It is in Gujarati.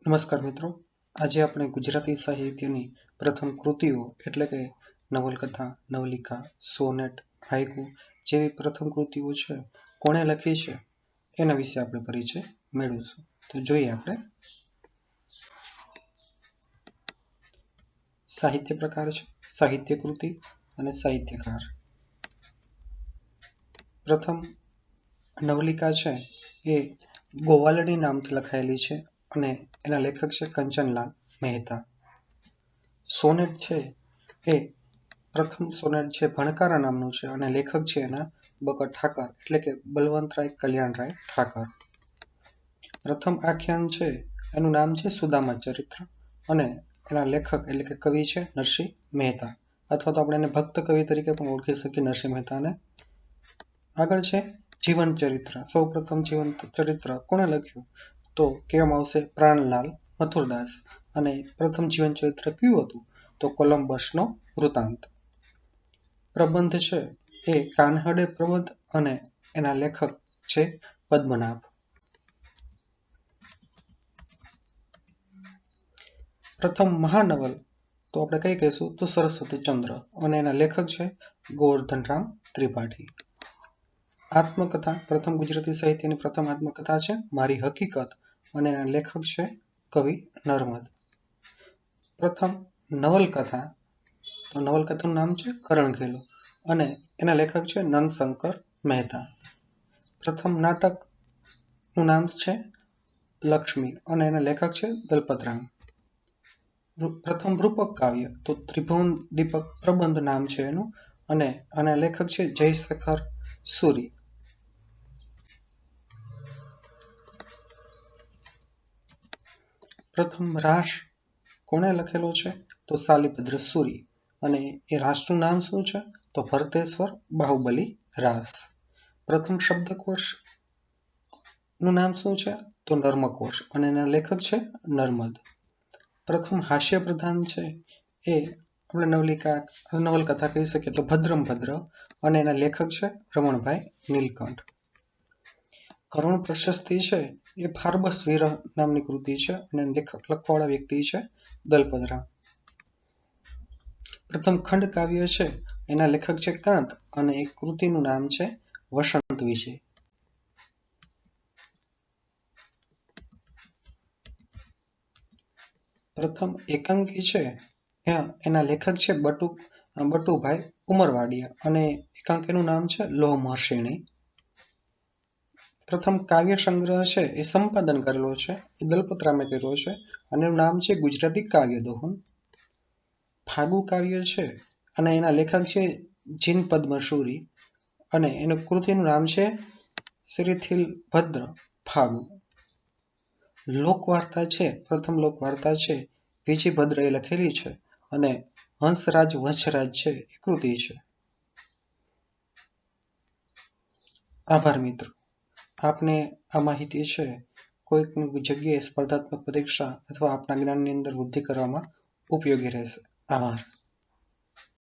નમસ્કાર મિત્રો, આજે આપણે ગુજરાતી સાહિત્યની પ્રથમ કૃતિઓ એટલે કે નવલકથા, નવલિકા, સોનેટ, હાઇકુ જેવી પ્રથમ કૃતિઓ છે કોણે લખી છે એના વિશે આપણે પરિચય મેળવીશું. તો જોઈએ આપણે. સાહિત્ય પ્રકાર છે સાહિત્ય કૃતિ અને સાહિત્યકાર. પ્રથમ નવલિકા છે એ ગોવાલડી નામથી લખાયેલી છે અને એના લેખક છે કંચનલાલ મહેતા. સોનેટ છે એ પ્રથમ સોનેટ છે ભણકારા નામનું છે અને લેખક છે એના બકર ઠાકર એટલે કે બલવંતરાય કલ્યાણરાય ઠાકર. પ્રથમ આખ્યાન છે એનું નામ છે સુદામા ચરિત્ર અને એના લેખક એટલે કે કવિ છે નરસિંહ મહેતા, અથવા તો આપણે એને ભક્ત કવિ તરીકે પણ ઓળખી શકીએ નરસિંહ મહેતાને. આગળ છે જીવન ચરિત્ર. સૌ પ્રથમ જીવન ચરિત્ર કોણે લખ્યું તો કહેવામાં આવશે પ્રાણલાલ મથુરદાસ. અને પ્રથમ જીવન ચરિત્ર કયું હતું તો કોલંબસનો વૃતાંત. પ્રબંધ છે એ કાનહડે પ્રબંધ અને એના લેખક છે પદ્મનાભ. પ્રથમ મહાનવલ તો આપણે કઈ કહીશું તો સરસ્વતી ચંદ્ર અને એના લેખક છે ગોવર્ધનરામ ત્રિપાઠી. આત્મકથા પ્રથમ ગુજરાતી સાહિત્યની પ્રથમ આત્મકથા છે મારી હકીકત અને એના લેખક છે કવિ નર્મદ. પ્રથમ નવલકથા તો નવલકથાનું નામ છે કરણઘેલો અને એના લેખક છે નંદશંકર મહેતા. પ્રથમ નાટકનું નામ છે લક્ષ્મી અને એના લેખક છે દલપતરામ. પ્રથમ રૂપક કાવ્ય તો ત્રિભુવન દીપક પ્રબંધ નામ છે એનું અને આના લેખક છે જયશેખર સુરી. પ્રથમ રાસ કોણે લખેલો છે તો શાલિભદ્ર સુરી અને એ રાસનું નામ શું છે તો ભરતેશ્વર બાહુબલી રાસ. પ્રથમ શબ્દકોશ નું નામ શું છે તો નર્મકોશ અને એના લેખક છે નર્મદ. પ્રથમ હાસ્ય પ્રધાન છે એ આપણે નવલકથા કહી શકીએ તો ભદ્રમ ભદ્ર અને એના લેખક છે રમણભાઈ નીલકંઠ. કરુણ પ્રશસ્તિ છે એ ફાર્બસ વિરહ નામની કૃતિ છે અને લખવાવાળા વ્યક્તિ છે દલપતરામ. પ્રથમ ખંડ કાવ્ય છે એના લેખક છે કાંત અને એક કૃતિનું નામ છે વસંત વિજય. પ્રથમ એકાંકી છે એના લેખક છે બટુભાઈ ઉમરવાડિયા અને એકાંકીનું નામ છે લોહમહર્ષિણી. પ્રથમ કાવ્ય સંગ્રહ છે એ સંપાદન કરેલો છે એ દલપતરામે કર્યો છે અને એનું નામ છે ગુજરાતી કાવ્ય દોહન. ફાગુ કાવ્ય છે અને એના લેખક છે જીન પદ્મસુરી અને એનું કૃતિનું નામ છે શ્રીથિલ ભદ્ર ફાગુ. લોકવાર્તા છે પ્રથમ લોકવાર્તા છે વિજયભદ્ર એ લખેલી છે અને હંસરાજ વંશરાજ છે એ કૃતિ છે. આભાર મિત્રો. આપને આ માહિતી છે કોઈક જગ્યાએ સ્પર્ધાત્મક પરીક્ષા અથવા આપના જ્ઞાનની અંદર વૃદ્ધિ કરવામાં ઉપયોગી રહેશે. આભાર.